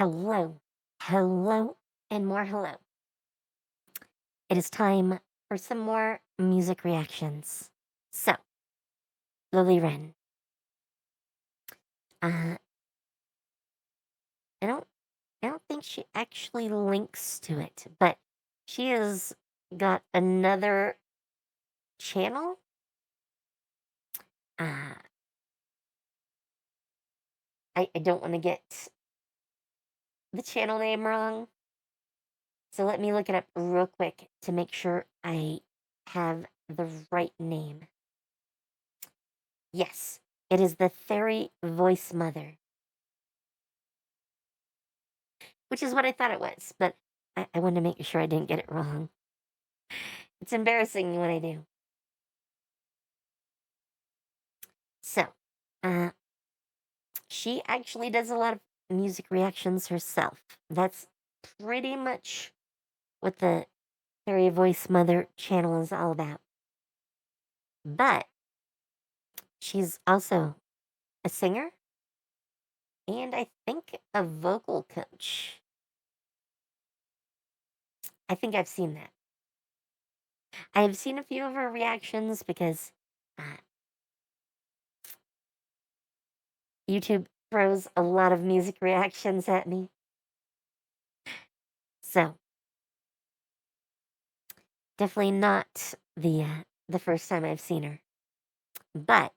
Hello, hello, and more hello. It is time for some more music reactions. So, Lolli Wren. Uh, I don't, I don't think she actually links to it, but she has got another channel. Uh, I don't want to get the channel name wrong, so let me look it up real quick to make sure I have the right name. Yes, it is the Fairy Voice Mother, which is what I thought it was, but I wanted to make sure I didn't get it wrong. It's embarrassing when I do. So, uh, she actually does a lot of music reactions herself. That's pretty much what the Fairy Voice Mother channel is all about. But she's also a singer and I think a vocal coach. I think I've seen that. I have seen a few of her reactions because uh, YouTube throws a lot of music reactions at me. So, definitely not the first time I've seen her. But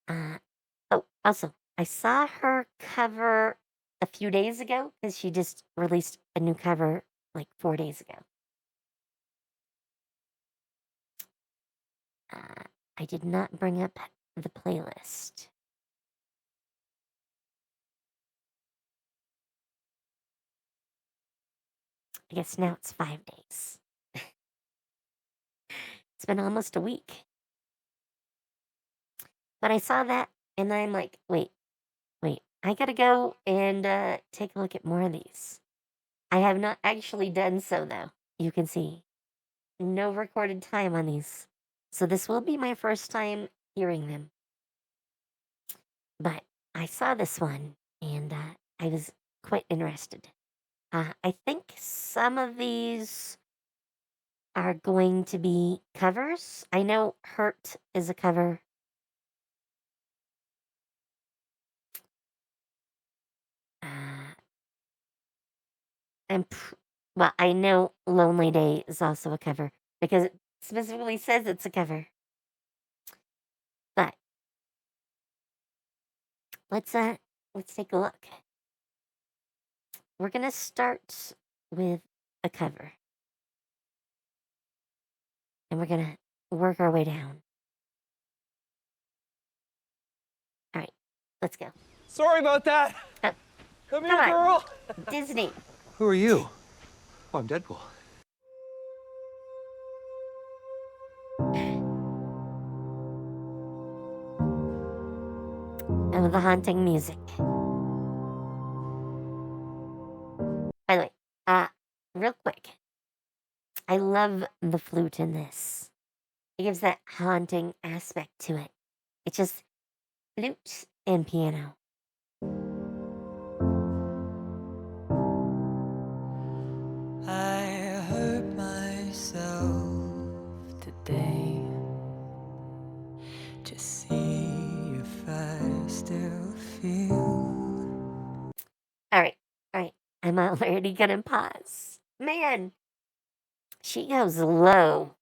oh, also, I saw her cover a few days ago because she just released a new cover like 4 days ago. I did not bring up the playlist. I guess now it's 5 days. It's been almost a week. But I saw that and I'm like, wait, I gotta go and take a look at more of these. I have not actually done so though. You can see no recorded time on these. So this will be my first time hearing them. But I saw this one and I was quite interested. I think some of these are going to be covers. I know Hurt is a cover. Uh, well, I know Lonely Day is also a cover because it specifically says it's a cover. But let's take a look. We're gonna start with a cover. And we're gonna work our way down. All right, let's go. Sorry about that. Come here, on, girl. Disney. Who are you? Oh, I'm Deadpool. And with the haunting music. By the way, real quick, I love the flute in this. It gives that haunting aspect to it. It's just flute and piano. I hurt myself today to see if I still feel. All right. I'm already gonna pause. Man, she goes low.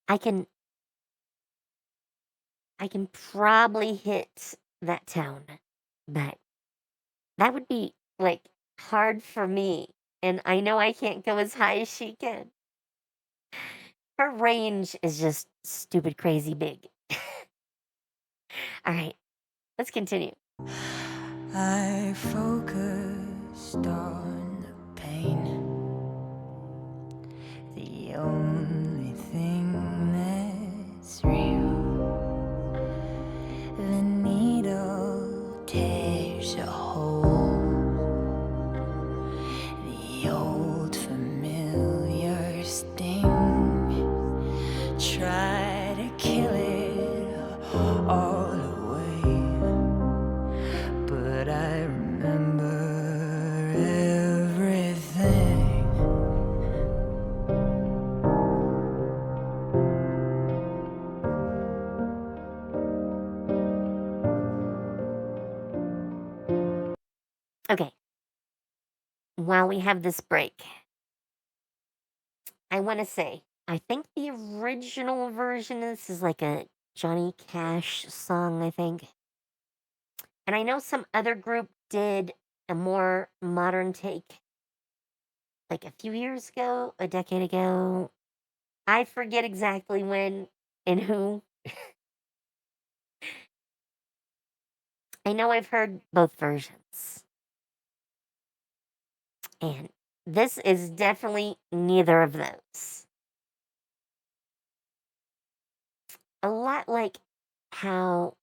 I can probably hit that tone, but that would be like hard for me. And I know I can't go as high as she can. Her range is just stupid crazy big. All right, let's continue. I focused on the pain, the only thing that's real. The needle tears a hole, the old familiar sting. Try to kill it Okay, while we have this break, I want to say, I think the original version of this is like a Johnny Cash song, I think. And I know some other group did a more modern take like a few years ago, a decade ago. I forget exactly when and who. I know I've heard both versions. And this is definitely neither of those. A lot like how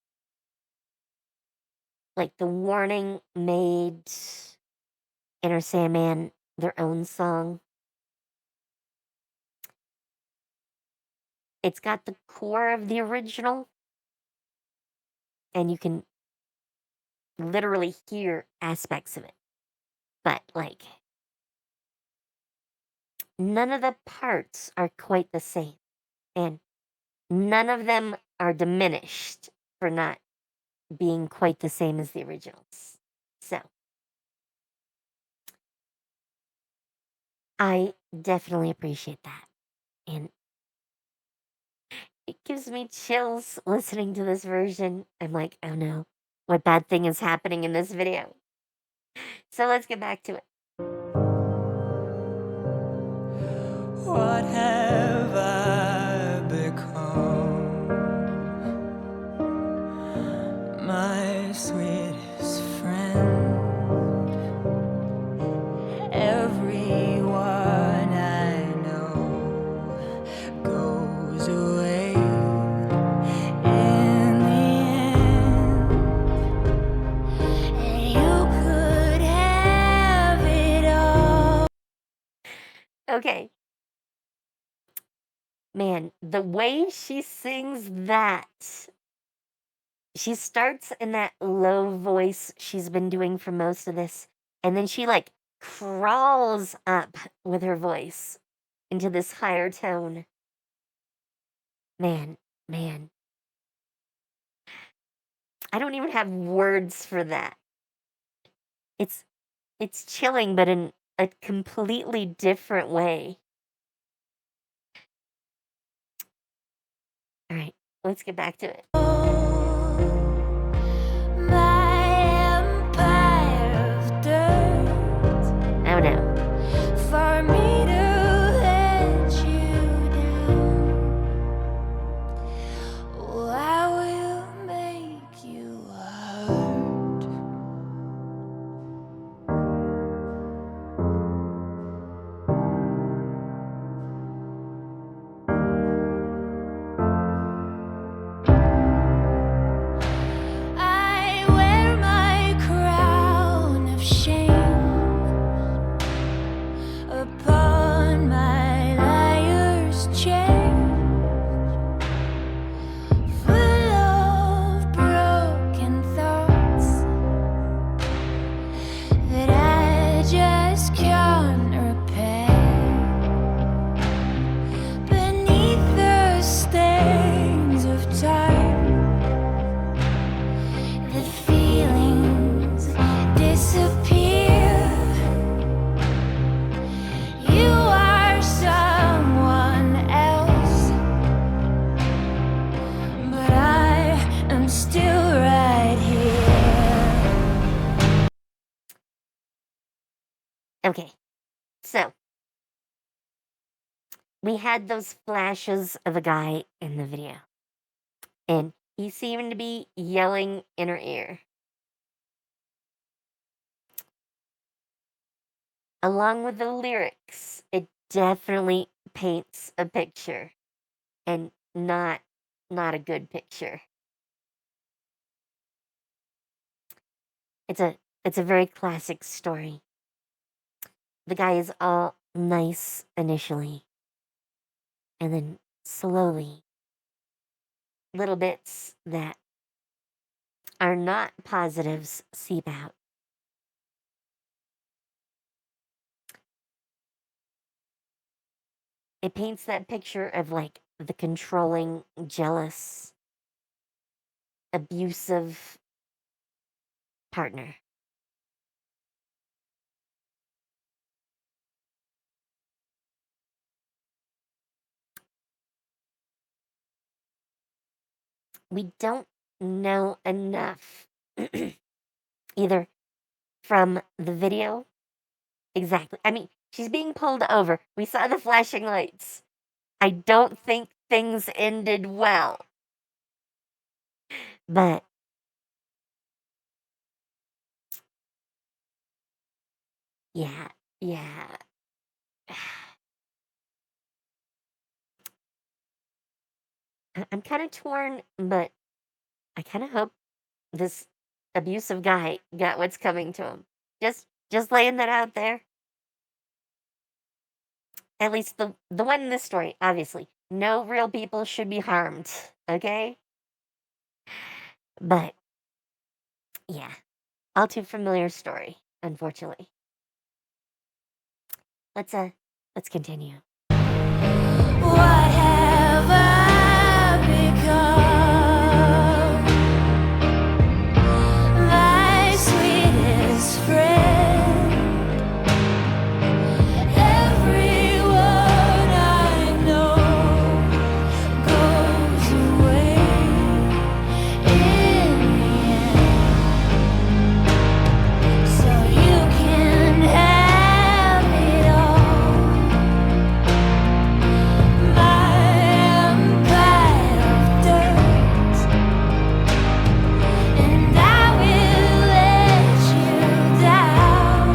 like the Warning made Enter Sandman their own song. It's got the core of the original, and you can literally hear aspects of it. But like none of the parts are quite the same. And none of them are diminished for not being quite the same as the originals. So I definitely appreciate that. And it gives me chills listening to this version. I'm like, oh no, what bad thing is happening in this video? So let's get back to it. What have I become? My sweetest friend. Everyone I know goes away in the end. And you could have it all. Okay. Man, the way she sings that, she starts in that low voice she's been doing for most of this, and then she like crawls up with her voice into this higher tone. Man, man. I don't even have words for that. It's it's chilling, but in a completely different way. All right, let's get back to it. My empire of dirt. Oh no. For me to let you down. Oh, I will make you hurt. I wear my crown of shame upon my liar's chain, full of broken thoughts that I just can't repair. Beneath the stains of time, the feelings disappear. You are someone else, but I am still right here. Okay. So, we had those flashes of a guy in the video, and he seemed to be yelling in her ear. Along with the lyrics, it definitely paints a picture, and not a good picture. It's a very classic story. The guy is all nice initially, and then slowly, little bits that are not positives seep out. It paints that picture of like the controlling, jealous, abusive partner. we don't know enough either from the video. Exactly. I mean, she's being pulled over. We saw the flashing lights. I don't think things ended well. But yeah, yeah. I'm kind of torn, but I kind of hope this abusive guy got what's coming to him. Just laying that out there. At least the one in this story, obviously. No real people should be harmed, okay? But yeah, all too familiar story, unfortunately. Let's continue. What have I become? My sweetest friend. Everyone I know goes away in the end. So you can have it all. My empire of dirt, and I will let you down.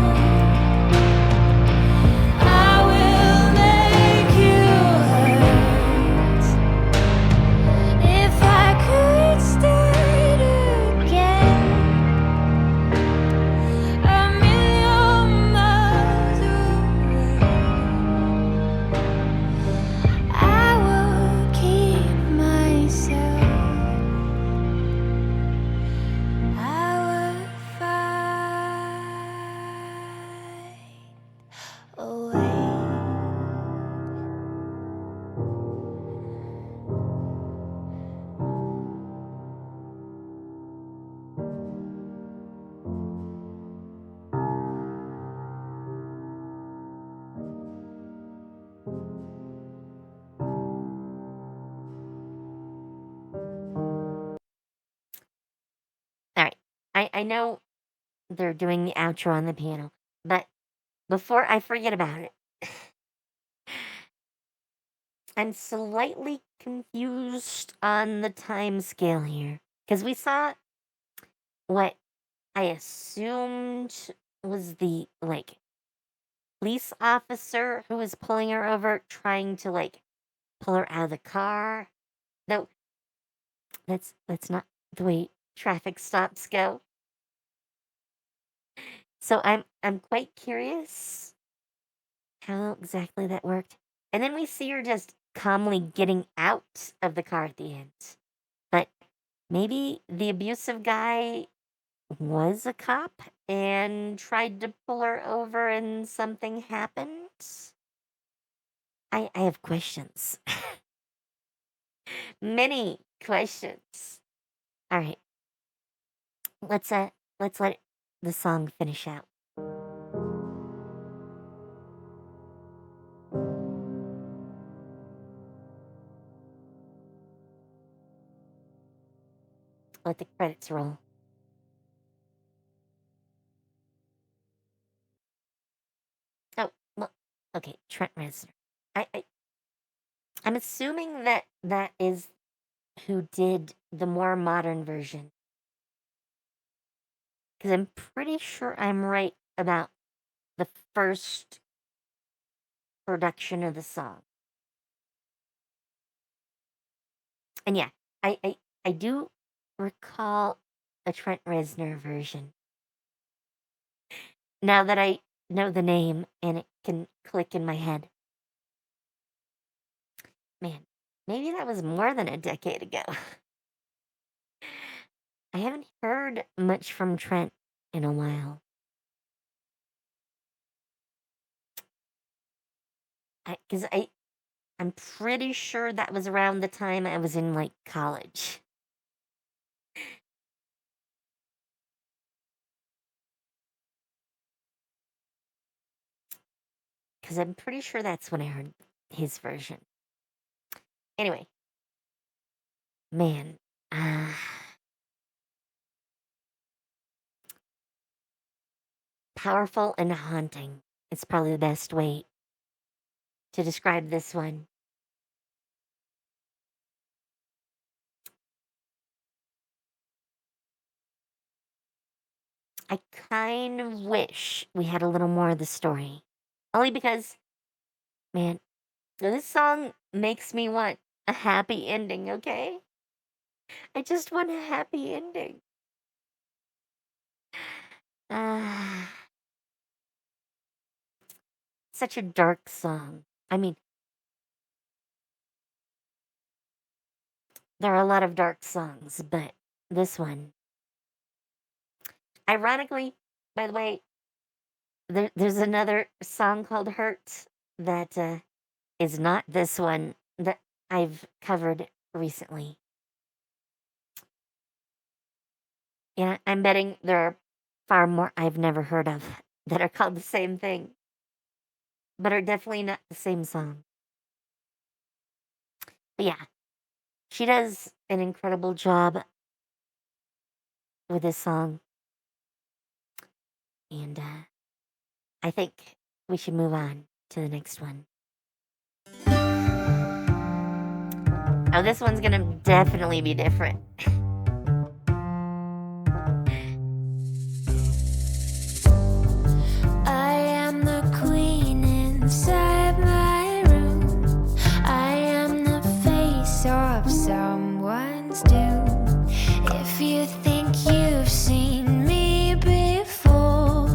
I will make you hurt. If I could start again, a million miles away, I would keep myself. I would find a way. All right. I know they're doing the outro on the piano, but before I forget about it, I'm slightly confused on the time scale here. Because we saw what I assumed was the, like, police officer who was pulling her over, trying to, like, pull her out of the car. No, that's not the way traffic stops go. So I'm quite curious how exactly that worked. And then we see her just calmly getting out of the car at the end. But maybe the abusive guy was a cop and tried to pull her over and something happened. I have questions. Many questions. All right. Let's let the song finish out. Let the credits roll. Oh, well, okay, Trent Reznor. I'm assuming that is who did the more modern version. Because I'm pretty sure I'm right about the first production of the song. And yeah, I do recall a Trent Reznor version. Now that I know the name and it can click in my head. Man, maybe that was more than a decade ago. I haven't heard much from Trent in a while. Because I'm pretty sure that was around the time I was in, like, college. Because I'm pretty sure that's when I heard his version. Anyway, man, Uh, Powerful and haunting. It's probably the best way to describe this one. I kind of wish we had a little more of the story. Only because, man, this song makes me want a happy ending, okay? I just want a happy ending. Ah, such a dark song. I mean, there are a lot of dark songs, but this one, ironically, by the way, there's another song called Hurt that is not this one that I've covered recently. And I'm betting there are far more I've never heard of that are called the same thing, but are definitely not the same song. But yeah, she does an incredible job with this song. And I think we should move on to the next one. Oh, this one's gonna definitely be different. I am the queen inside my room. I am the face of someone's doom. If you think you've seen me before,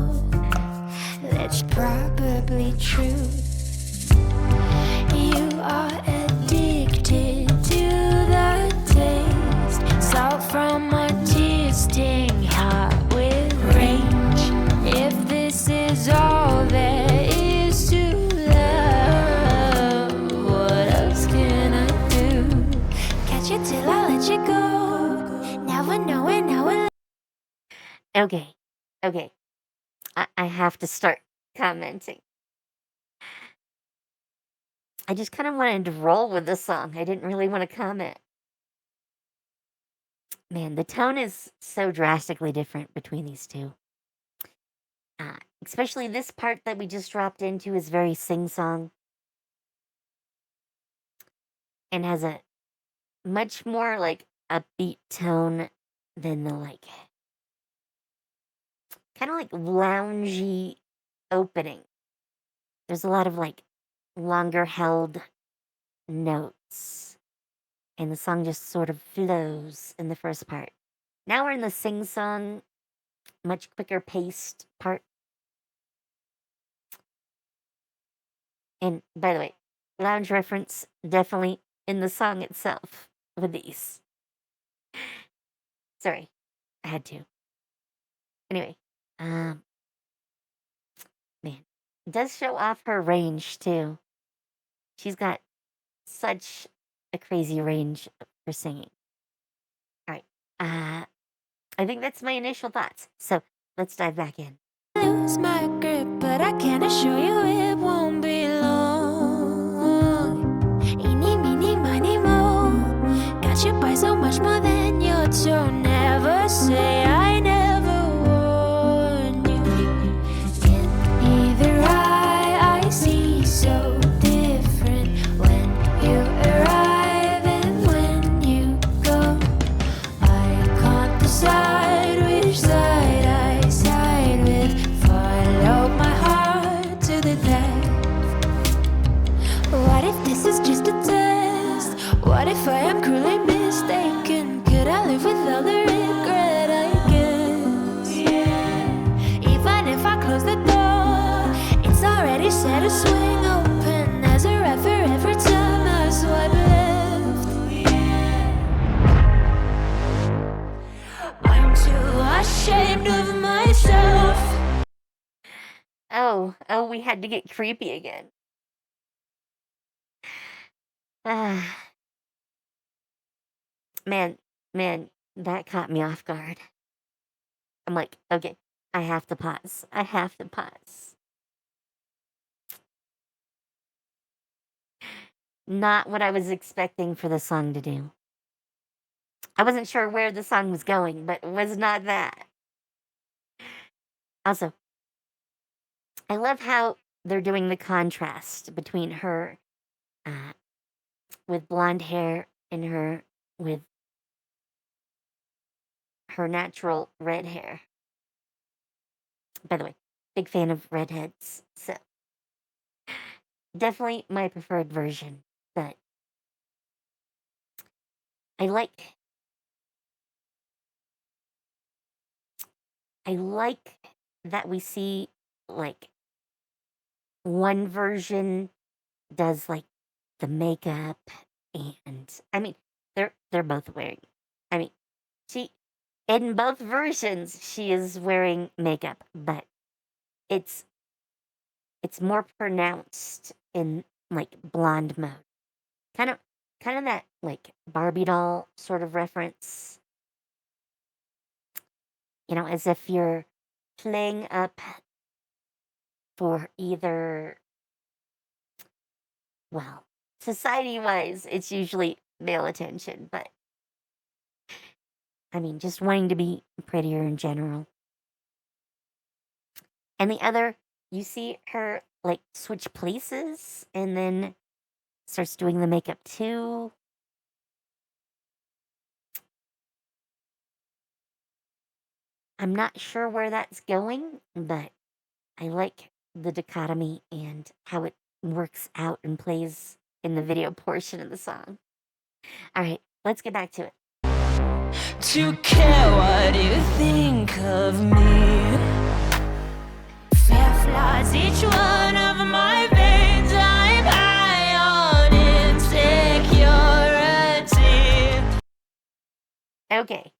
that's probably true. You are addicted to the taste. Salt from a tear sting hot with range. If this is all there is to love, what else can I do? Catch you till I let you go. Never knowing how it. Okay, okay. I have to start commenting. I just kind of wanted to roll with the song. I didn't really want to comment. Man, the tone is so drastically different between these two. Especially this part that we just dropped into is very sing-song and has a much more like upbeat tone than the like kind of like loungy opening. There's a lot of like longer held notes, and the song just sort of flows in the first part. Now we're in the sing song, much quicker paced part. And by the way, lounge reference definitely in the song itself with these. Sorry, I had to. Anyway, man, it does show off her range too. She's got such a crazy range for singing. All right, I think that's my initial thoughts. So let's dive back in. Lose my grip, but I can assure you it won't be long. Eeny, meeny, miny, mo. Got you by so much more than your tone. Never say I never warned you. In either eye, I see so different when you arrive and when you go. I can't decide which side I side with. Follow my heart to the depth. What if this is just a test? What if I am cruelly mistaken? Could I live with all the regret, I guess? Even if I close the door, it's already set to swing open as a ref for every time I swipe left. I'm too ashamed of myself. Oh, we had to get creepy again. Man, that caught me off guard. I'm like, okay, I have to pause. I have to pause. Not what I was expecting for the song to do. I wasn't sure where the song was going, but it was not that. Also, I love how they're doing the contrast between her with blonde hair and her with her natural red hair. By the way, big fan of redheads, so definitely my preferred version, but I like that we see like one version does like the makeup, and I mean they're both wearing, I mean she in both versions she is wearing makeup, but it's more pronounced in like blonde mode. Kind of that like Barbie doll sort of reference. As if you're playing up for either, well, society-wise, it's usually male attention, but I mean, just wanting to be prettier in general. And the other, you see her like switch places and then starts doing the makeup too. I'm not sure where that's going, but I like the dichotomy and how it works out and plays in the video portion of the song. All right, let's get back to it. To care what you think of me. Fair flaws, each one of my veins. I'm high on insecurity. Okay.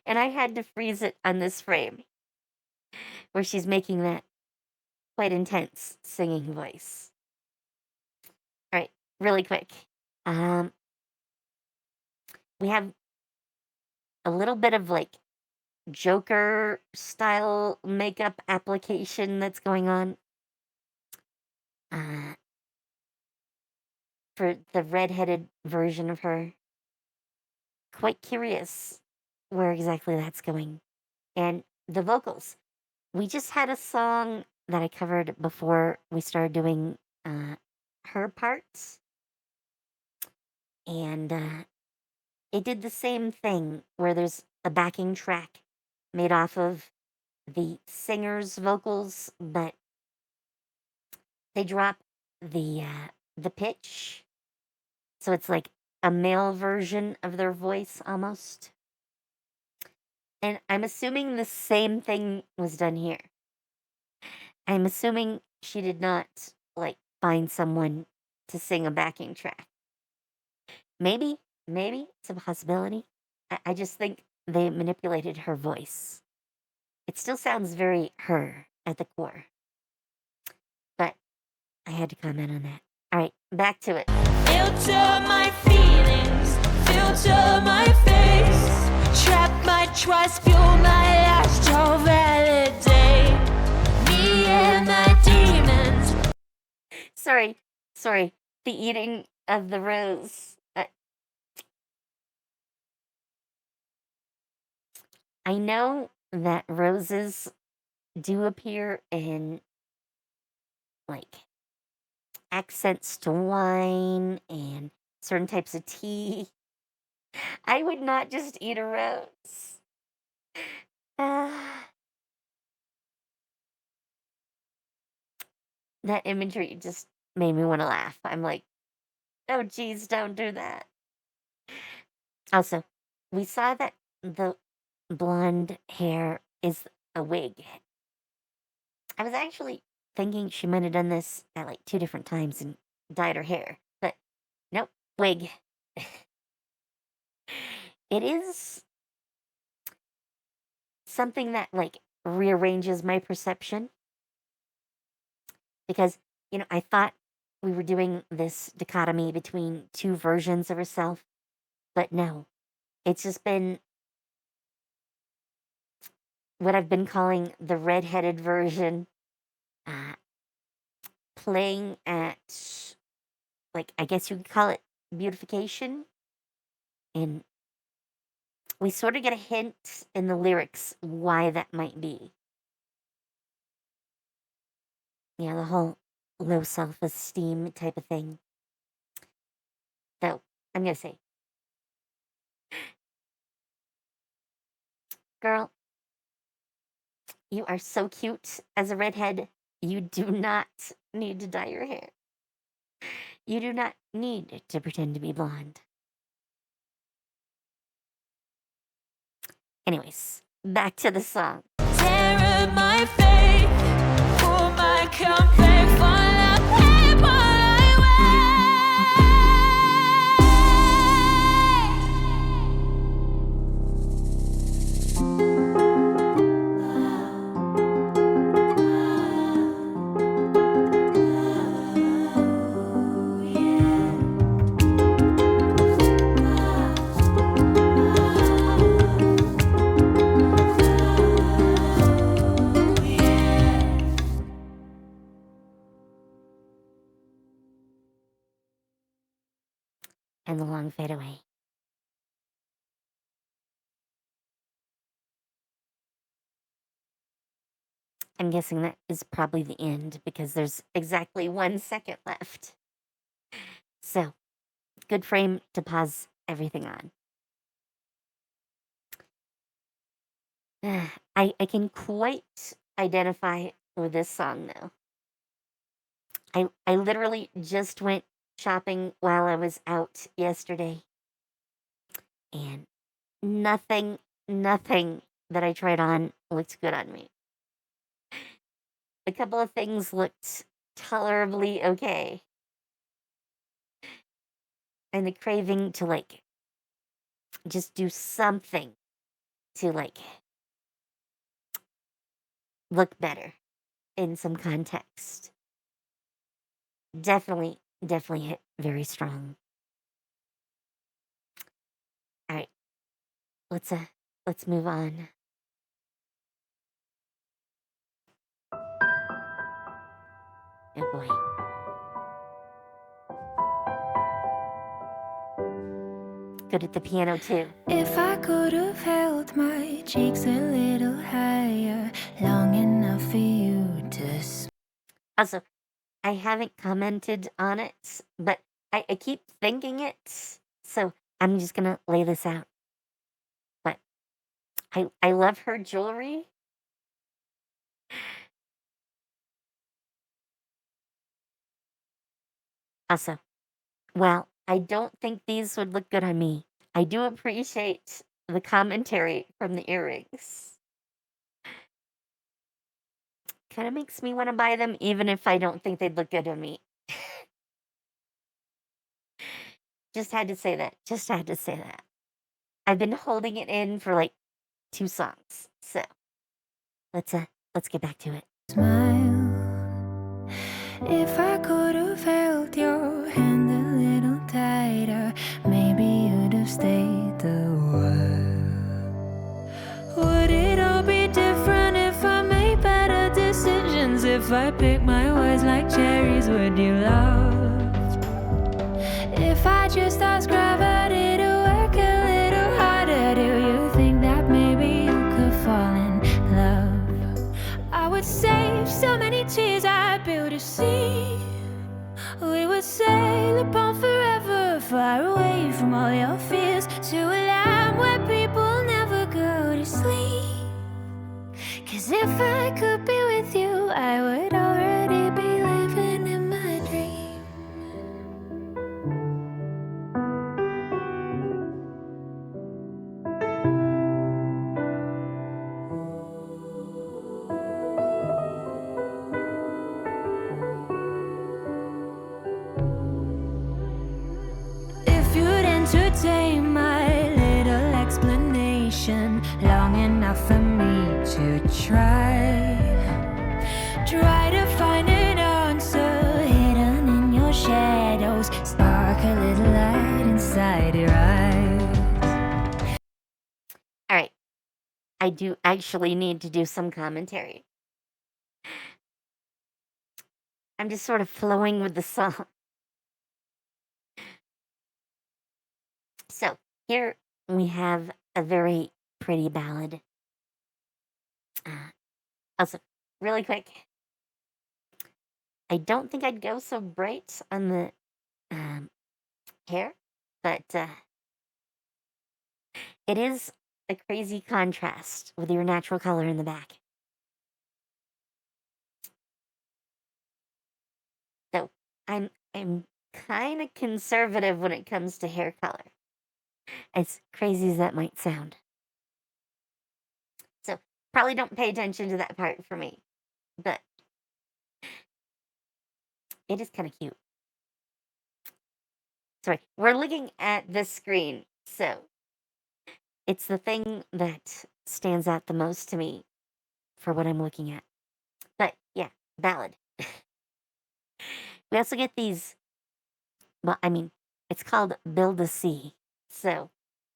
And I had to freeze it on this frame where she's making that quite intense singing voice. All right, really quick. We have a little bit of like Joker style makeup application that's going on for the redheaded version of her. Quite curious where exactly that's going. And the vocals. We just had a song that I covered before we started doing her parts. And it did the same thing where there's a backing track made off of the singer's vocals, but they drop the pitch. So it's like a male version of their voice almost. And I'm assuming the same thing was done here. I'm assuming she did not like find someone to sing a backing track. Maybe it's a possibility. I just think they manipulated her voice. It still sounds very her at the core. But I had to comment on that. All right, back to it. Filter my feelings, filter my face. Trap my trust, fuel my astral validate. Me and my demons. Sorry. The eating of the rose. I know that roses do appear in like accents to wine and certain types of tea. I would not just eat a rose. That imagery just made me want to laugh. I'm like, oh geez, don't do that. Also, we saw that the blonde hair is a wig. I was actually thinking she might have done this at like 2 different times and dyed her hair, but nope, wig. It is something that like rearranges my perception because, I thought we were doing this dichotomy between 2 versions of herself, but no, it's just been what I've been calling the redheaded version, playing at, like, I guess you could call it beautification, and we sort of get a hint in the lyrics why that might be. Yeah, the whole low self-esteem type of thing. So, I'm gonna say, girl, you are so cute as a redhead. You do not need to dye your hair. You do not need to pretend to be blonde. Anyways, back to the song. Tear up my faith, pull my comeback, fall out, pay And the long fade away. I'm guessing that is probably the end because there's exactly 1 second left. So, good frame to pause everything on. I can quite identify with this song though. I literally just went shopping while I was out yesterday. And nothing that I tried on looked good on me. A couple of things looked tolerably okay. And the craving to like just do something to like look better in some context. Definitely hit very strong. All right. Let's move on. Oh boy. Good at the piano too. If I could have held my cheeks a little higher, long enough for you to Also, I haven't commented on it, but I keep thinking it, so I'm just gonna lay this out. But I love her jewelry. Also, well, I don't think these would look good on me. I do appreciate the commentary from the earrings. Kind of makes me want to buy them even if I don't think they'd look good on me. Just had to say that. Just had to say that. I've been holding it in for like 2 songs. So, let's get back to it. smile. If I could have held your hand a little tighter, maybe you'd have stayed a while. Would it all be different if I made better decisions? If I picked my words like cherries, would you love? If I just asked gravity to work a little harder, do you think that maybe you could fall in love? I would save so many tears, I'd build a sea. We would sail upon forever, far away from all your fears, to a land where people never go to sleep. 'Cause if I could be with you, I would already be living in my dream. If you'd entertain my little explanation long enough for me to try to find an answer hidden in your shadows, spark a little light inside your eyes. All right. I do actually need to do some commentary. I'm just sort of flowing with the song. Here we have a very pretty ballad. Also, really quick, I don't think I'd go so bright on the hair, but it is a crazy contrast with your natural color in the back. So I'm kind of conservative when it comes to hair color, as crazy as that might sound. So probably don't pay attention to that part for me, but it is kind of cute. Sorry, we're looking at this screen, so it's the thing that stands out the most to me for what I'm looking at. But yeah, ballad. We also get these, well, I mean, it's called Build a Sea. So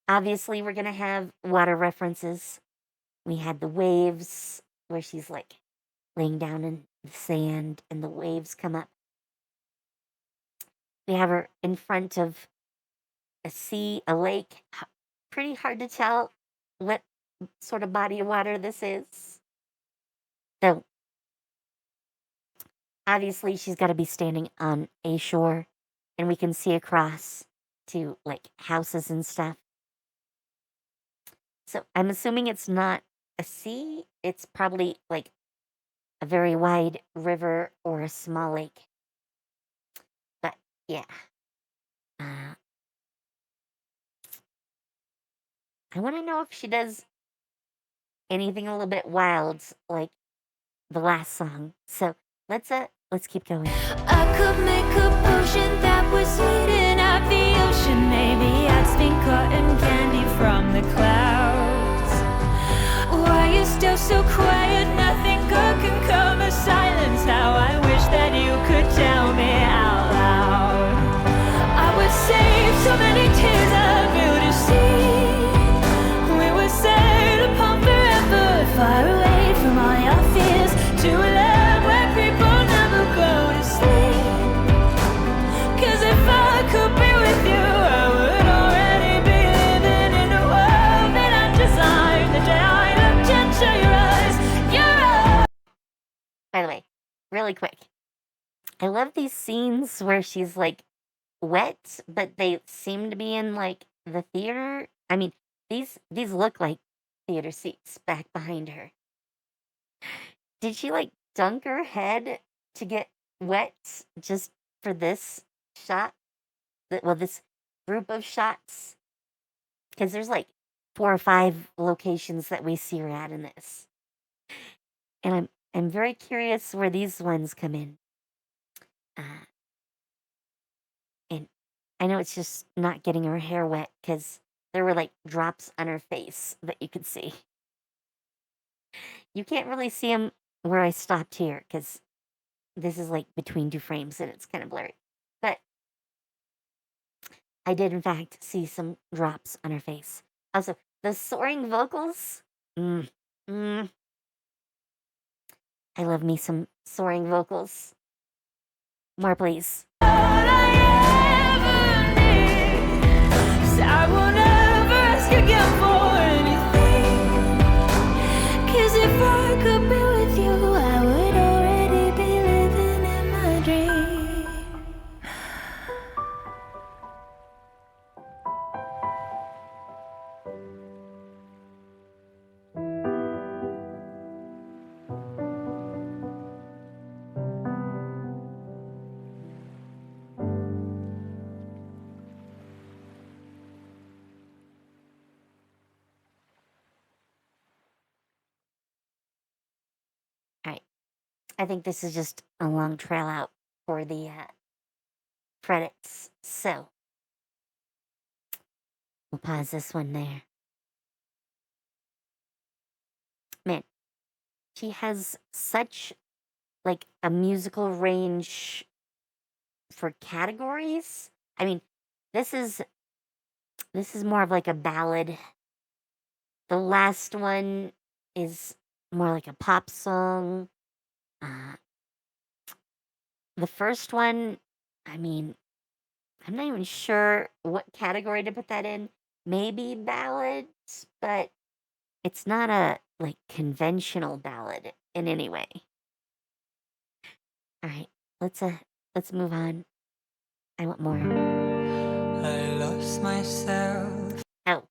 obviously we're going to have water references. We had the waves where she's like laying down in the sand and the waves come up. We have her in front of a sea, a lake. Pretty hard to tell what sort of body of water this is. So obviously she's got to be standing on a shore, and we can see across to like houses and stuff. So I'm assuming it's not a sea. It's probably like a very wide river or a small lake. But yeah. I want to know if she does anything a little bit wild like the last song. So let's keep going. I could make a potion that was sweeten up the ocean. Maybe I'd spin cotton candy from the clouds. Why you still so quiet? Nothing good can come of silence. How I wish that you could tell me out loud. I would save so many tears of you to see. We would sail upon forever, far away from all your fears, to a land where people never go to sleep. 'Cause if I could be with you, I would already be living in a world that I designed. The day I looked into your eyes. By the way, really quick, I love these scenes where she's like wet, but they seem to be in like the theater. I mean, these look like theater seats back behind her. Did she like dunk her head to get wet just for this shot? Well, this group of shots? Because there's like 4 or 5 locations that we see her at in this. And I'm very curious where these ones come in. And I know it's just not getting her hair wet because there were like drops on her face that you could see. You can't really see them where I stopped here because this is like between 2 frames and it's kind of blurry. But I did, in fact, see some drops on her face. Also, the soaring vocals. I love me some soaring vocals. More, please. I won't ever ask again for anything. 'Cause if I could be with you, I would already be living in my dream. All right. I think this is just a long trail out for the credits. So we'll pause this one there. Man, she has such like a musical range for categories. I mean, this is more of like a ballad. The last one is more like a pop song. The first one, I mean, I'm not even sure what category to put that in. maybe ballads, but it's not a like conventional ballad in any way. All right, let's move on. I want more. I lost myself. Oh,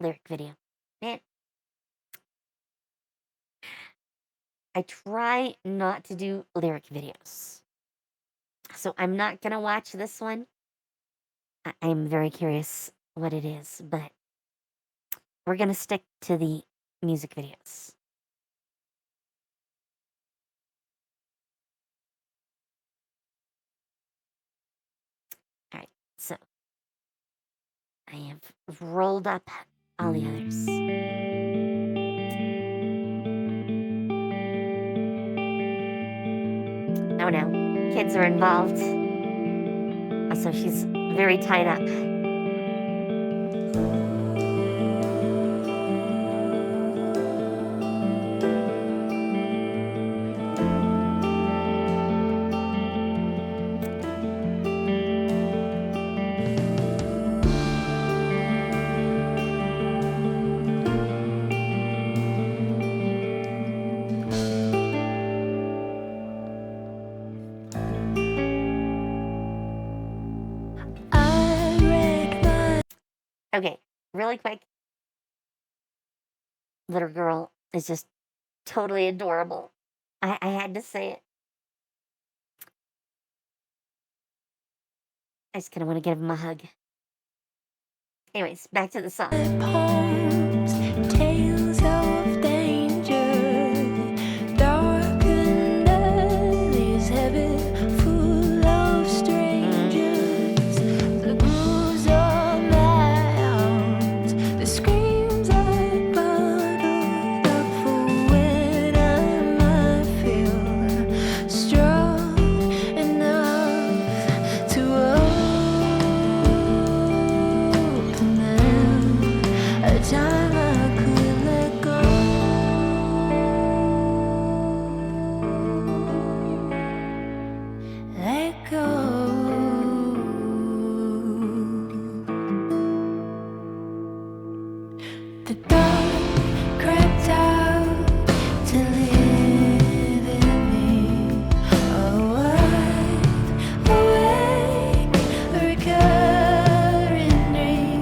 lyric video. Man, I try not to do lyric videos, so I'm not gonna watch this one. I'm very curious what it is, but we're gonna stick to the music videos. All right, so I have rolled up all the others. Oh no, kids are involved. So she's very tied up. I read my Okay, really quick. Little girl is just totally adorable. I had to say it. I just kind of want to give him a hug. Anyways, back to the song. poems, tales of danger, dark and alleys heavy, full of strangers. The grooves of my arms, the screams I bottled up for when I might feel strong enough to open them. A time I could let go. Let go. The dark crept out to live in me. A wide awake, a recurring dream.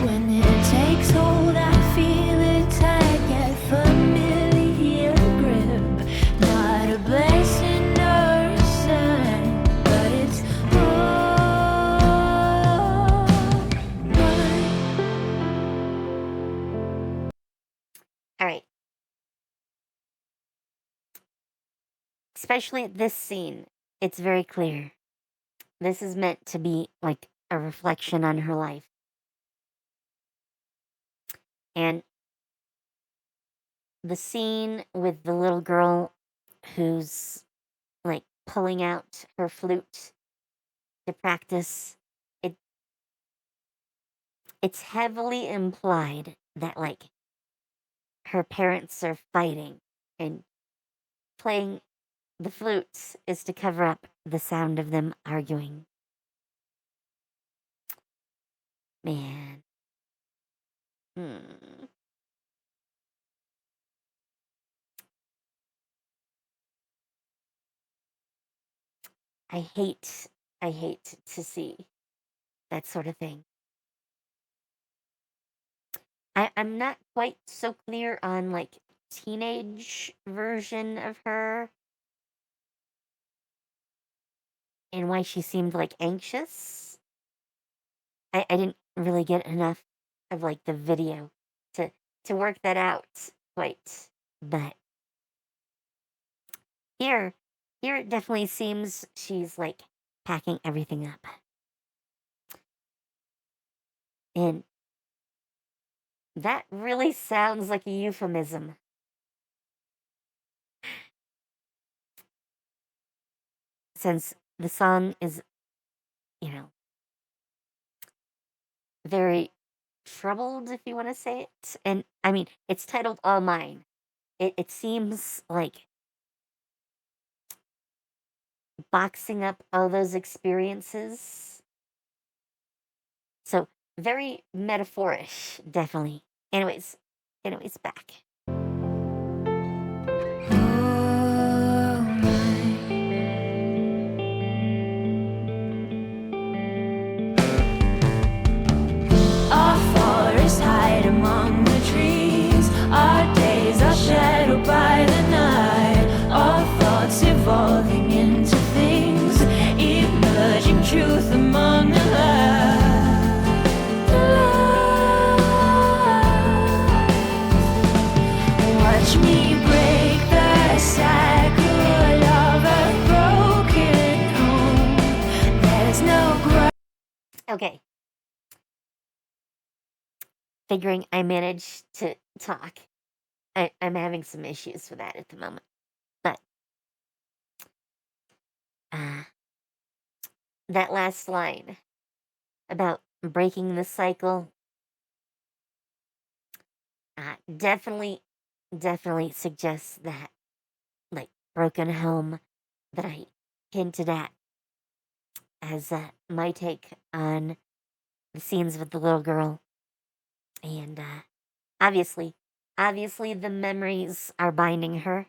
When it takes hold, I feel it tight, yet familiar grip. Not a blessing or a sign, but it's all mine. All right. Especially this scene, it's very clear. This is meant to be like a reflection on her life. And the scene with the little girl who's like pulling out her flute to practice, it's heavily implied that like her parents are fighting, and playing the flutes is to cover up the sound of them arguing. Man. Hmm. I hate to see that sort of thing. I'm not quite so clear on like teenage version of her and why she seemed like anxious. I didn't really get enough of like the video to work that out quite. But here it definitely seems she's like packing everything up. And that really sounds like a euphemism. Since the song is, you know, very troubled, if you want to say it. And I mean, it's titled All Mine. It seems like boxing up all those experiences. So very metaphorish, definitely. Anyways, back. Our forest hide among the trees. Our days are shadowed by the night. Our thoughts evolving into things, emerging truth among the lies. Watch me break the cycle of a broken home. There's no growth. Okay. Figuring I managed to talk. I'm having some issues with that at the moment. But that last line about breaking the cycle definitely suggests that, like, broken home that I hinted at as my take on the scenes with the little girl. And obviously the memories are binding her.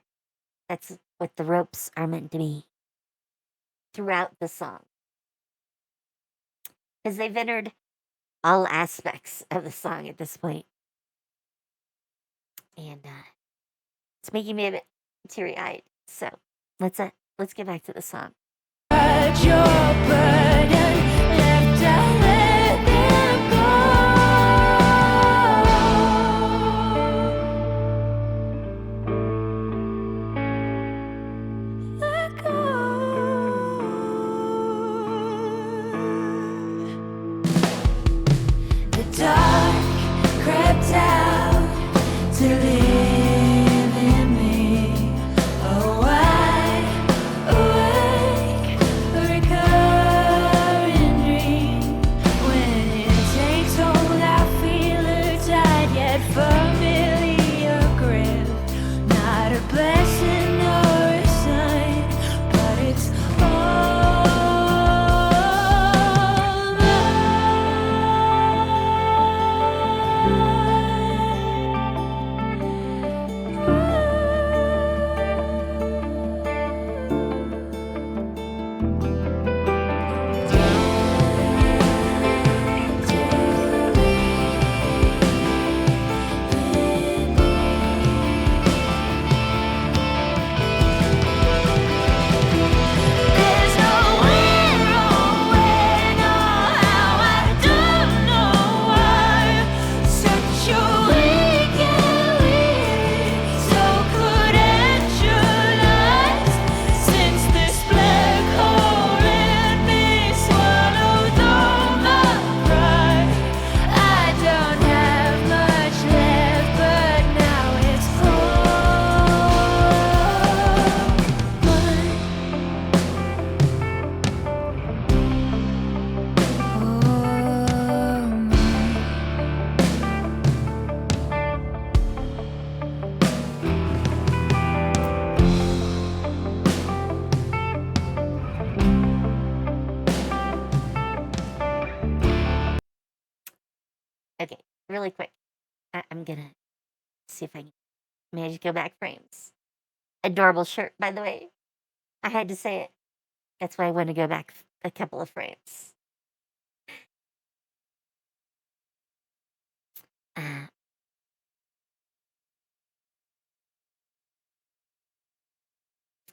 That's what the ropes are meant to be throughout the song. Because they've entered all aspects of the song at this point. And it's making me a bit teary-eyed. So let's get back to the song. Your burden left, I let them go. Let go. The dark crept out to live in me. Oh, wide awake, a recurring dream. When it takes hold, I feel a tight yet familiar grip. Not a blessing or a sign, but it's all There's no where or when or how, I don't know why. Such a weak and weary, so could actualize. Since this black hole in me swallowed all my pride, I don't have much left, but now it's all mine. Okay, really quick. I'm gonna see if I can manage to go back frames. Adorable shirt, by the way. I had to say it. That's why I want to go back a couple of frames. Uh,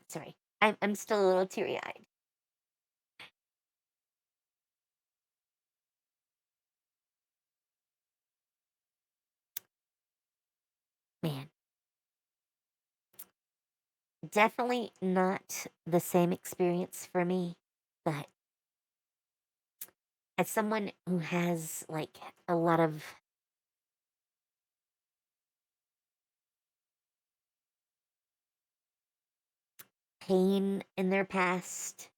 sorry, I'm still a little teary-eyed. Man, definitely not the same experience for me, but as someone who has, like, a lot of pain in their past,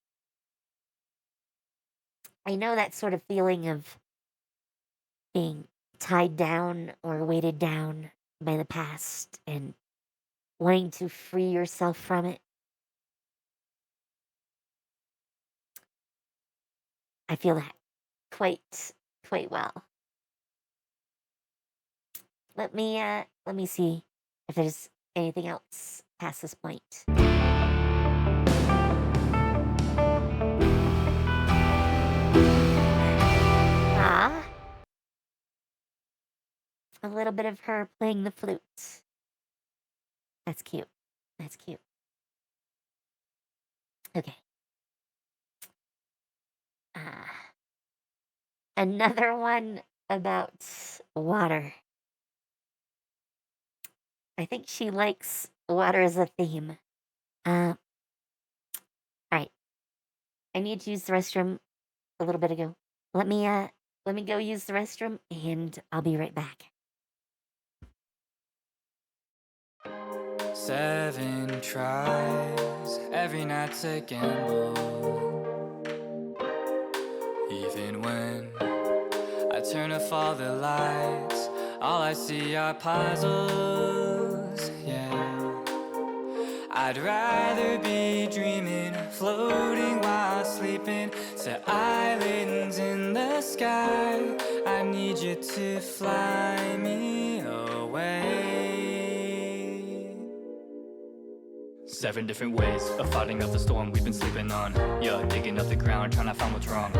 I know that sort of feeling of being tied down or weighted down by the past and wanting to free yourself from it. I feel that quite well. let me see if there's anything else past this point. Ah, a little bit of her playing the flute. That's cute. That's cute. Okay. Another one about water. I think she likes water as a theme. All right. I need to use the restroom a little bit ago. Let me go use the restroom and I'll be right back. 7 tries every night to gamble. Even when I turn off all the lights, all I see are puzzles, yeah. I'd rather be dreaming, floating while sleeping, to islands in the sky. I need you to fly me away. 7 different ways of fighting off the storm we've been sleeping on. Yeah, digging up the ground, trying to find what's wrong.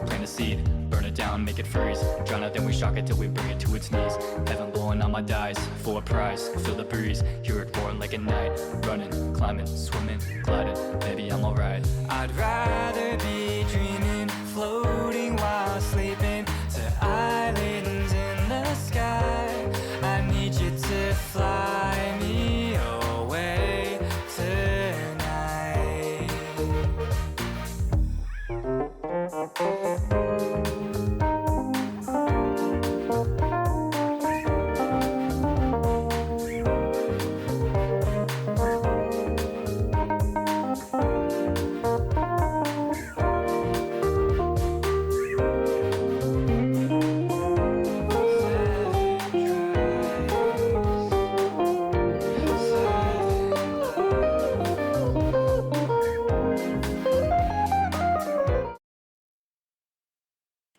Plant a seed, burn it down, make it freeze. Drown it, then we shock it till we bring it to its knees. Heaven blowing on my dice, for a prize. Feel the breeze, hear it roaring like a night. Running, climbing, swimming, gliding, maybe I'm alright. I'd rather be dreaming, floating while sleeping, to islands in the sky. I need you to fly me away tonight.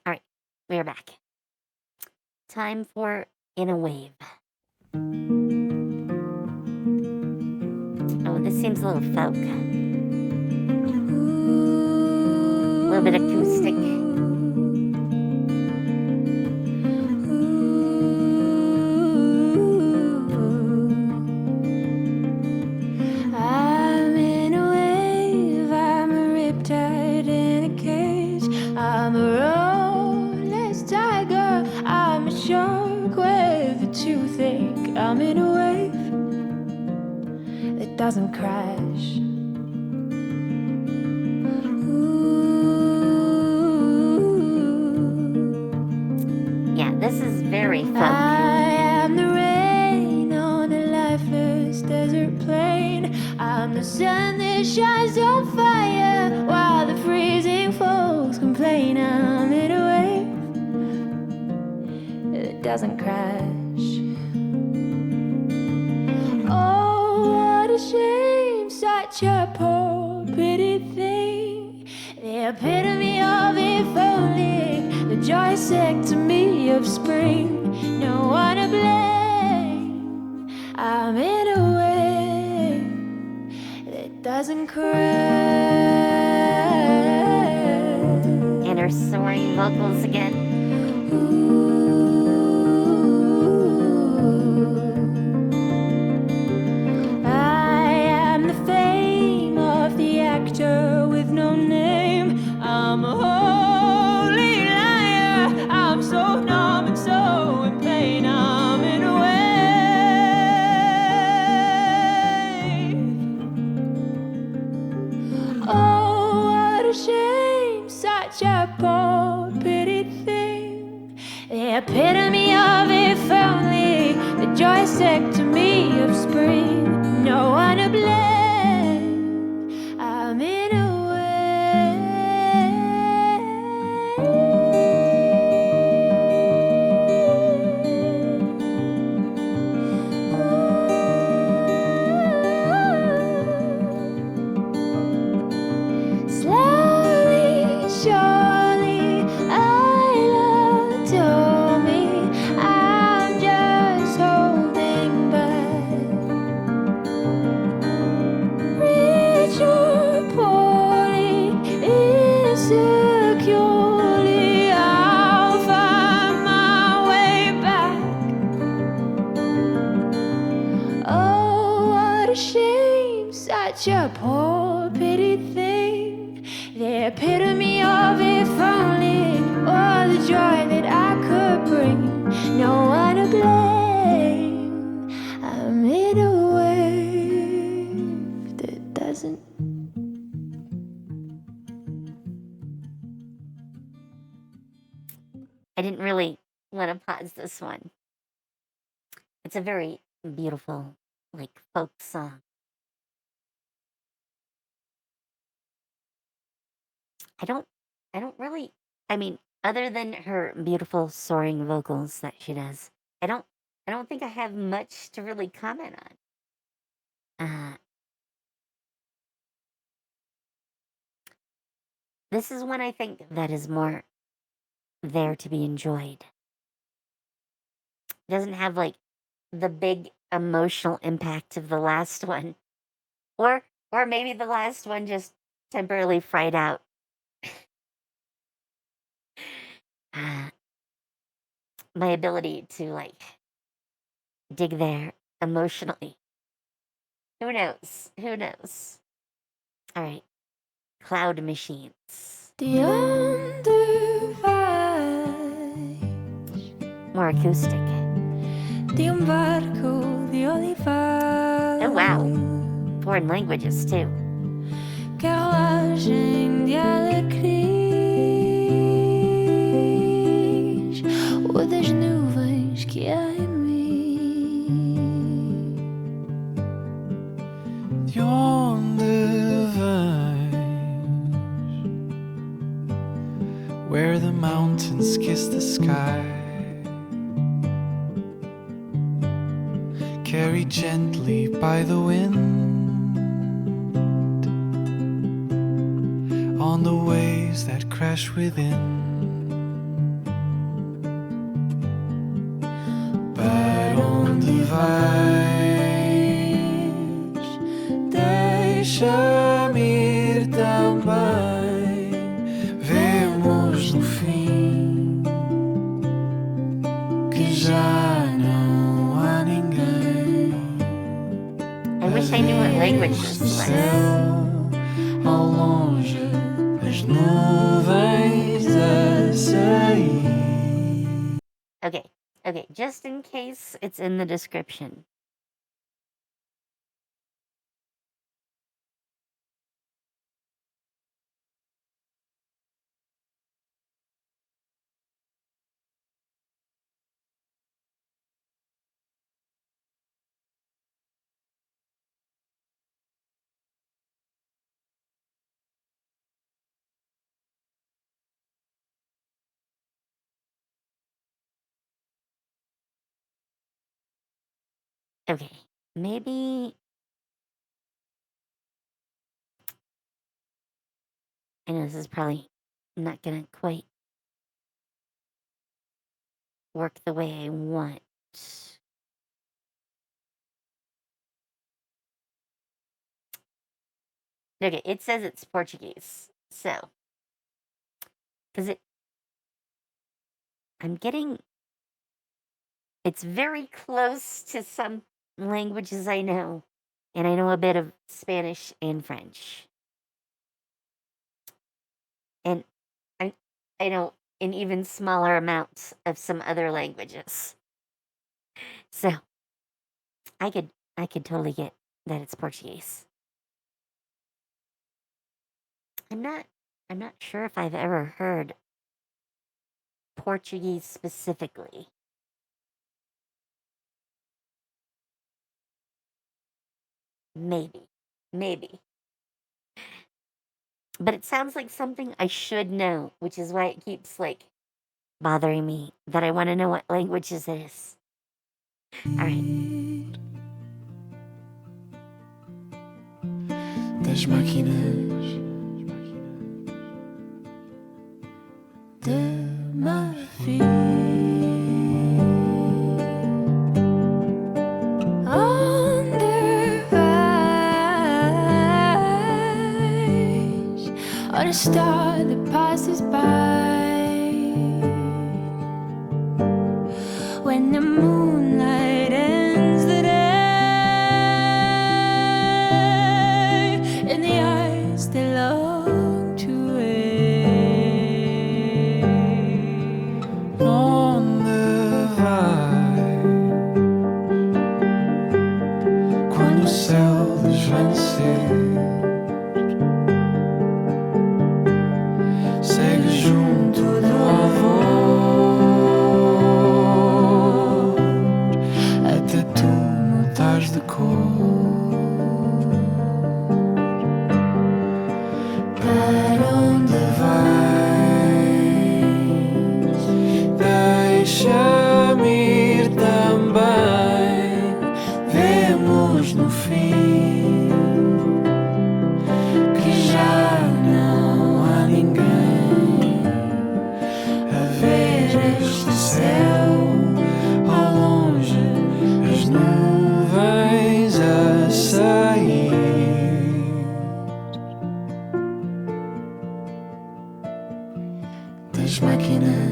All right, we're back. Time for In a Wave. Oh, this seems a little folk. A little bit acoustic. I'm in a wave, I'm a riptide in a cage. I'm a roadless tiger, I'm a shark with a toothache. I'm in a wave that doesn't crash. Yeah, this is very folk. I am the rain on a lifeless desert plain. I'm the sun that shines on fire while the freezing folks complain. I'm in a wave that doesn't crash. Oh, what a shame, such a poor, pretty thing. The epitome of if only, the joy to me of spring. No one to blame. I'm in a way that doesn't crash. And her soaring vocals again. I am the fame of the actor with no name. I'm a holy liar. I'm so numb and so in pain. I'm in a wave. Oh, what a shame, such a poor, pity thing. The such a poor pity thing, the epitome of if only, or the joy that I could bring. No one to blame. I'm in a wave that doesn't. I didn't really want to pause this one. It's a very beautiful, like, folk song. I don't really, I mean, other than her beautiful soaring vocals that she does, I don't think I have much to really comment on. This is one I think that is more there to be enjoyed. Doesn't have like the big emotional impact of the last one. Or maybe the last one just temporarily fried out. My ability to like dig there emotionally. Who knows? Who knows? All right. Cloud Machines. The undervibes More acoustic. de barco de olivar. Oh wow. Foreign languages too. Carruagem de alecrins, ou das nuvens que há em mim. De onde vens? Where the mountains kiss the sky, carried gently by the wind on the waves that crash within. But onde vais? Deixa-me ir também. Vemos no fim que já não há ninguém. I wish I knew what language this was. Ao longe as nuvens a sair. Okay, just in case it's in the description. Okay, maybe. I know this is probably not gonna quite work the way I want. Okay, it says it's Portuguese, so because I'm getting. It's very close to some languages I know, and I know a bit of Spanish and French. And I know an even smaller amount of some other languages. So I could totally get that it's Portuguese. I'm not sure if I've ever heard Portuguese specifically. Maybe. But it sounds like something I should know, which is why it keeps like bothering me that I want to know what languages it is. All right. Das máquinas de marfim. Onde vais? Or a star that passes by when the moonlight ends the day. desvanecer. Segue junto do alvor até tu mudares de cor. Para onde vais? Deixa-me ir também. Vemos no fim que já não há ninguém a ver este céu ao longe, as nuvens a sair das máquinas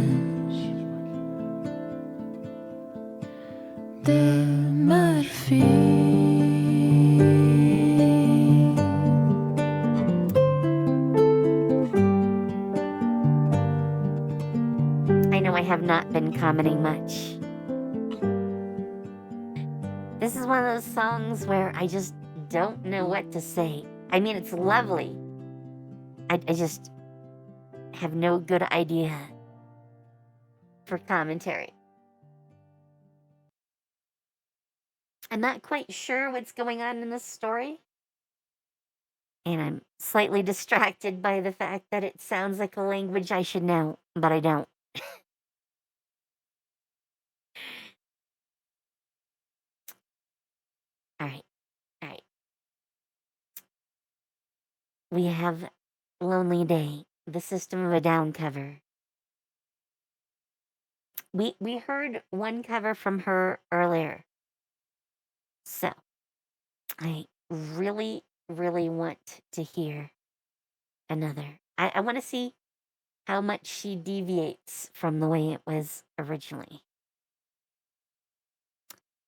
de marfim. I know I have not been commenting much. This is one of those songs where I just don't know what to say. I mean, it's lovely. I just have no good idea for commentary. I'm not quite sure what's going on in this story. And I'm slightly distracted by the fact that it sounds like a language I should know, but I don't. All right. We have Lonely Day, the System of a Down cover. We heard one cover from her earlier. So, I really, really want to hear another. I want to see how much she deviates from the way it was originally.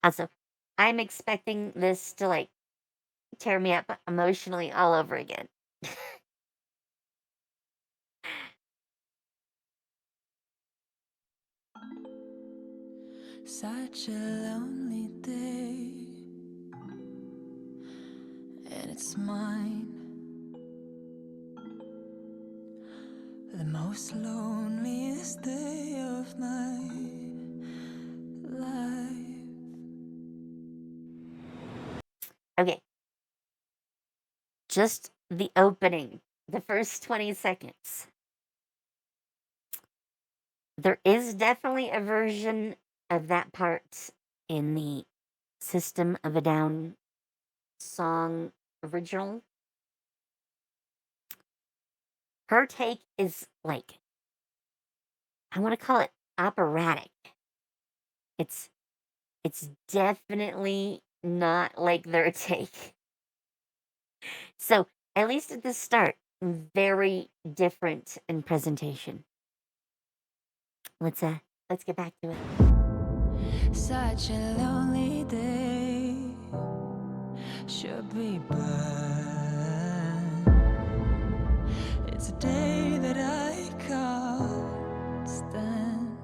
Also, I'm expecting this to, like, tear me up emotionally all over again. Such a lonely day, and it's mine. The most loneliest day of my life. Okay. Just the opening, the first 20 seconds. There is definitely a version of that part in the System of a Down song original. Her take is like, I want to call it operatic. It's definitely not like their take. So, at least at the start, very different in presentation. Let's get back to it. Such a lonely day should be bad. It's a day that I can't stand.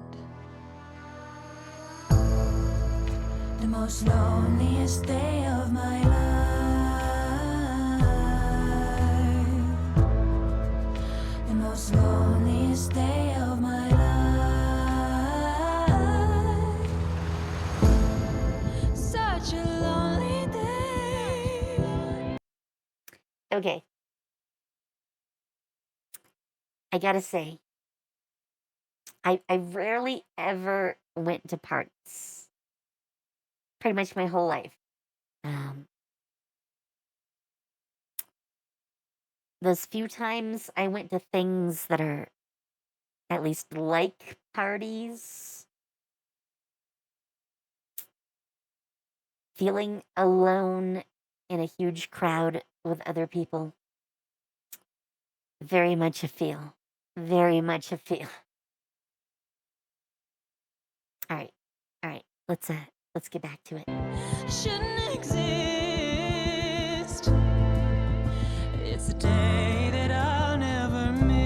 The most loneliest day of my life. The most loneliest day of my life. Such a lonely day. Okay. I gotta say, I rarely ever went to parties. Pretty much my whole life. Those few times I went to things that are at least like parties, feeling alone in a huge crowd with other people, very much a feel. Very much a feel. All right. Let's get back to it. Shouldn't exist. It's a day that I'll never miss.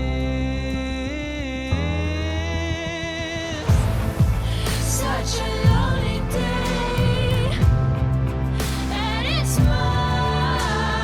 Such a lonely day, and it's mine.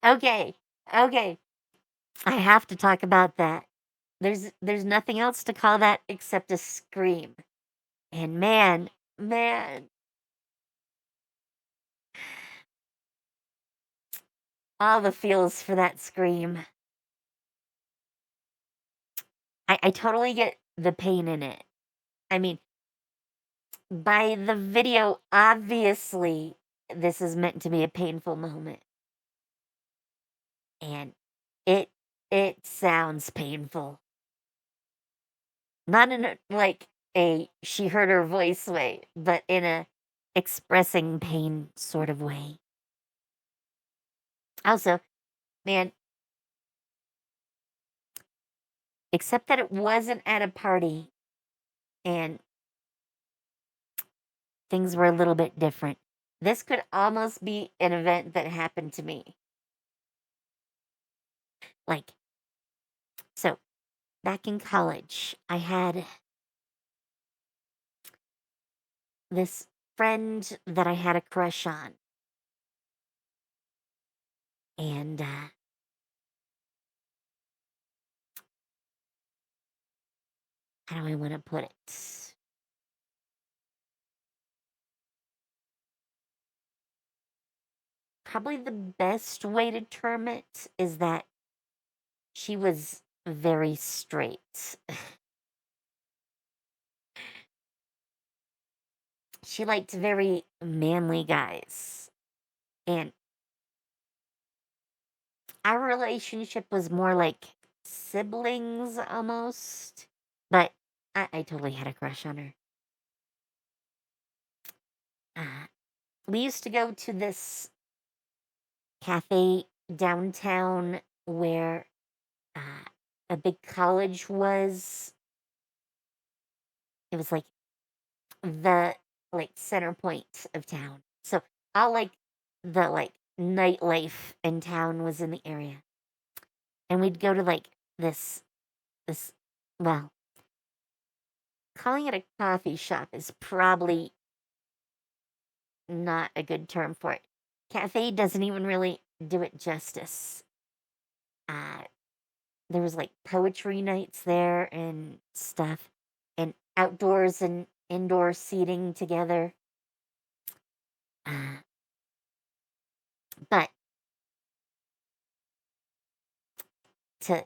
Okay, okay. I have to talk about that. There's nothing else to call that except a scream. And man, all the feels for that scream. I totally get the pain in it. I mean, by the video, obviously, this is meant to be a painful moment. And it it sounds painful. Not in a she heard her voice way, but in a expressing pain sort of way. Also, man, except that it wasn't at a party and things were a little bit different. This could almost be an event that happened to me. Like, so back in college, I had this friend that I had a crush on. And how do I want to put it? Probably the best way to term it is that she was very straight. She liked very manly guys. And our relationship was more like siblings almost. But I totally had a crush on her. We used to go to this cafe downtown where a big college was. It was like the center point of town. So all the nightlife in town was in the area. And we'd go to this well, calling it a coffee shop is probably not a good term for it. Cafe doesn't even really do it justice. There was poetry nights there and stuff, and outdoors and indoor seating together. But to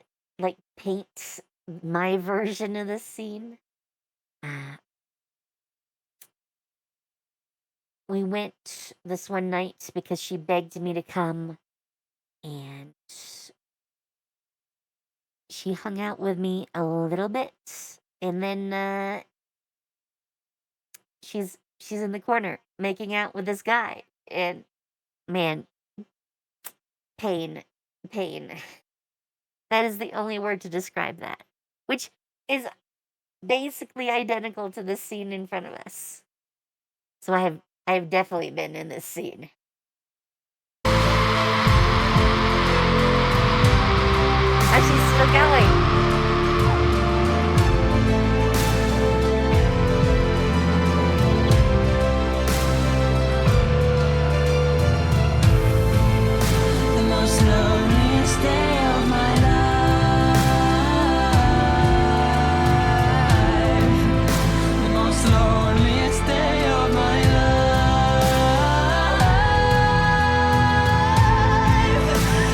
paint my version of this scene, we went this one night because she begged me to come, and she hung out with me a little bit, and then she's in the corner making out with this guy, and man, pain, pain. That is the only word to describe that, which is basically identical to the scene in front of us. So I have definitely been in this scene. Oh, she's still going. The most loneliest day of my life. The most loneliest day of my life.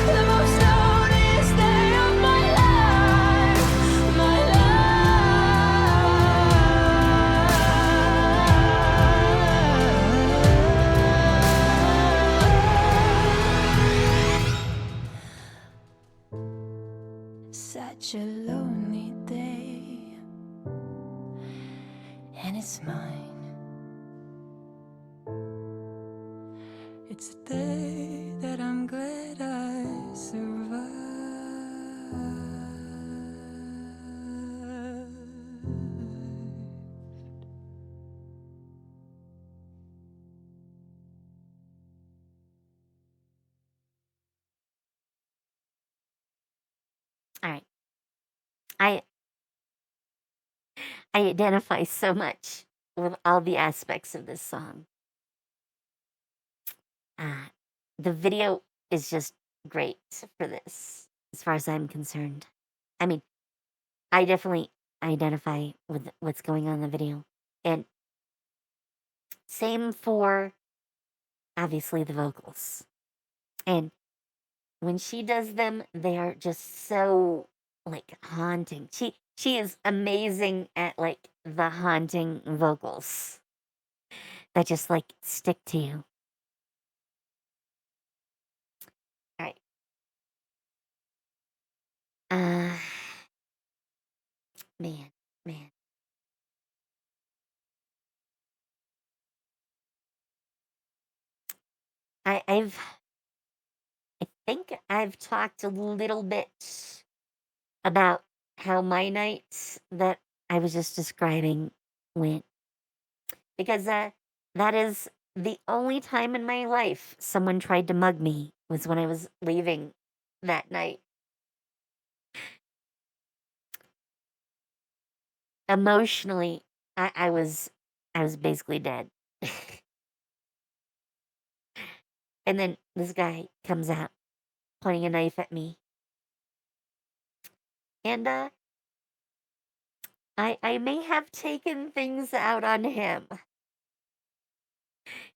The most loneliest day of my life. My life. Such a lonely day, and it's mine. It's a day that I'm glad I survived. All right. I identify so much with all the aspects of this song. The video is just great for this, as far as I'm concerned. I mean, I definitely identify with what's going on in the video. And same for, obviously, the vocals. And when she does them, they are just so, like, haunting. She is amazing at, like, the haunting vocals that just, like, stick to you. All right. Man, man. I think I've talked a little bit about how my nights that I was just describing went. Because that is the only time in my life someone tried to mug me was when I was leaving that night. Emotionally, I was basically dead. And then this guy comes out pointing a knife at me. And I may have taken things out on him.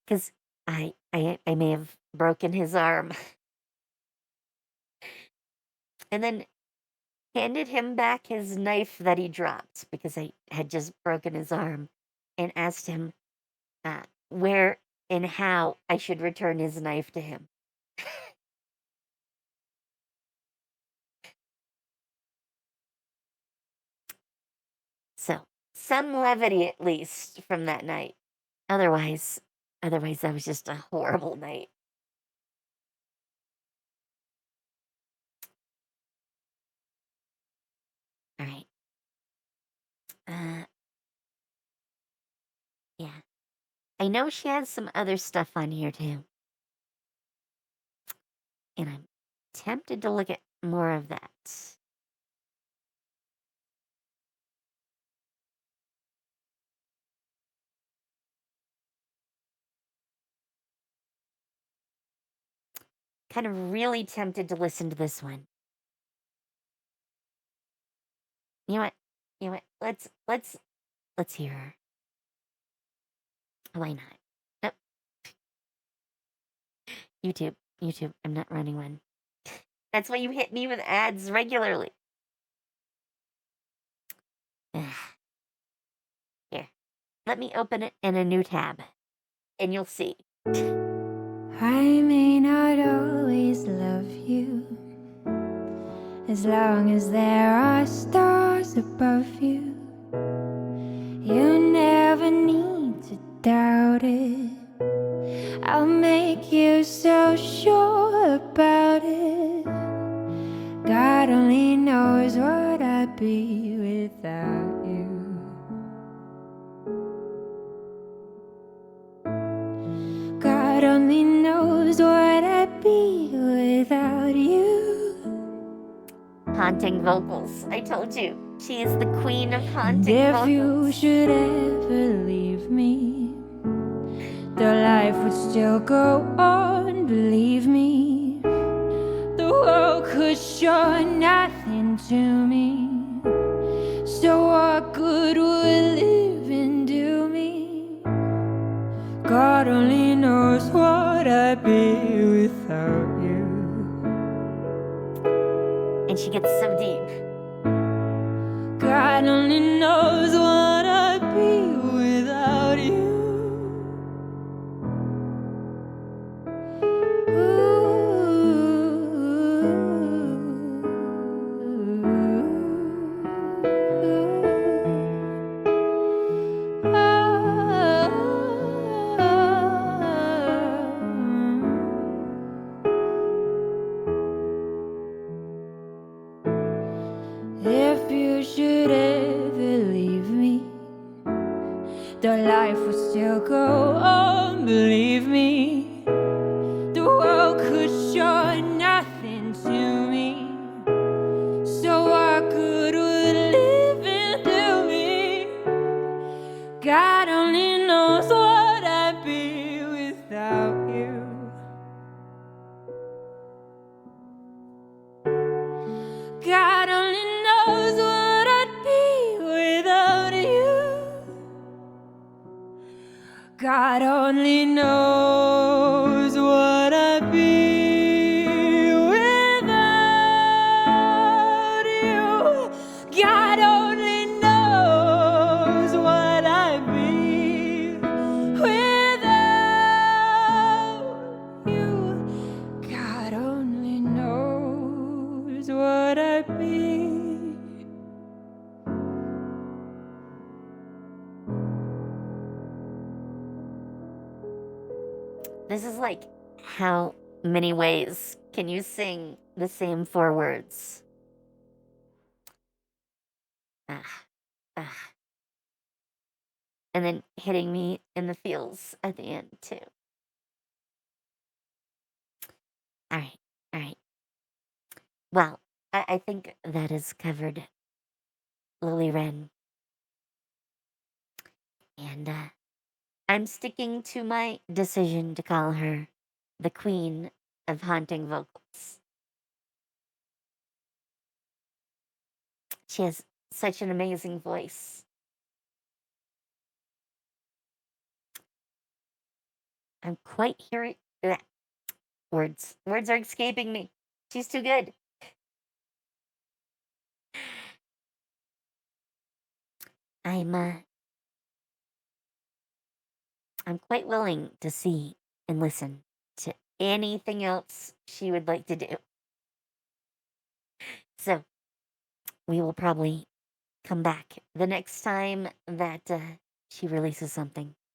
Because I may have broken his arm. And then handed him back his knife that he dropped because I had just broken his arm, and asked him where and how I should return his knife to him. So, some levity at least from that night. Otherwise, that was just a horrible night. All right. Yeah. I know she has some other stuff on here too. And I'm tempted to look at more of that. Kind of really tempted to listen to this one. You know what? You know what? Let's hear her. Why not? Oh, YouTube. I'm not running one. That's why you hit me with ads regularly. Here, let me open it in a new tab, and you'll see. I may not always love you, as long as there are stars above you. You never need to doubt it. I'll make you so sure about it. God only knows what I'd be without you. God only knows what I'd be without you. Haunting vocals. I told you. She is the queen of haunting And if vocals. you should ever leave me, the life would still go on, believe me. The world could show nothing to me. So what good would living do me? God only knows what I'd be without you. And she gets so deep. God only knows what I'd be without you. If you should ever leave me, the life would still go on, believe me. The world could show nothing to me. So what good would living do me? God only knows what I'd be without you. God only knows what I'd be without you. God only knows what I'd be without you. God only knows what I'd be. This is like, how many ways can you sing the same 4 words? Ah, ah. And then hitting me in the feels at the end, too. All right, all right. Well, I think that has covered Lolli Wren. And I'm sticking to my decision to call her the queen of haunting vocals. She has such an amazing voice. I'm quite hearing words. Words are escaping me. She's too good. I'm quite willing to see and listen to anything else she would like to do. So we will probably come back the next time that she releases something.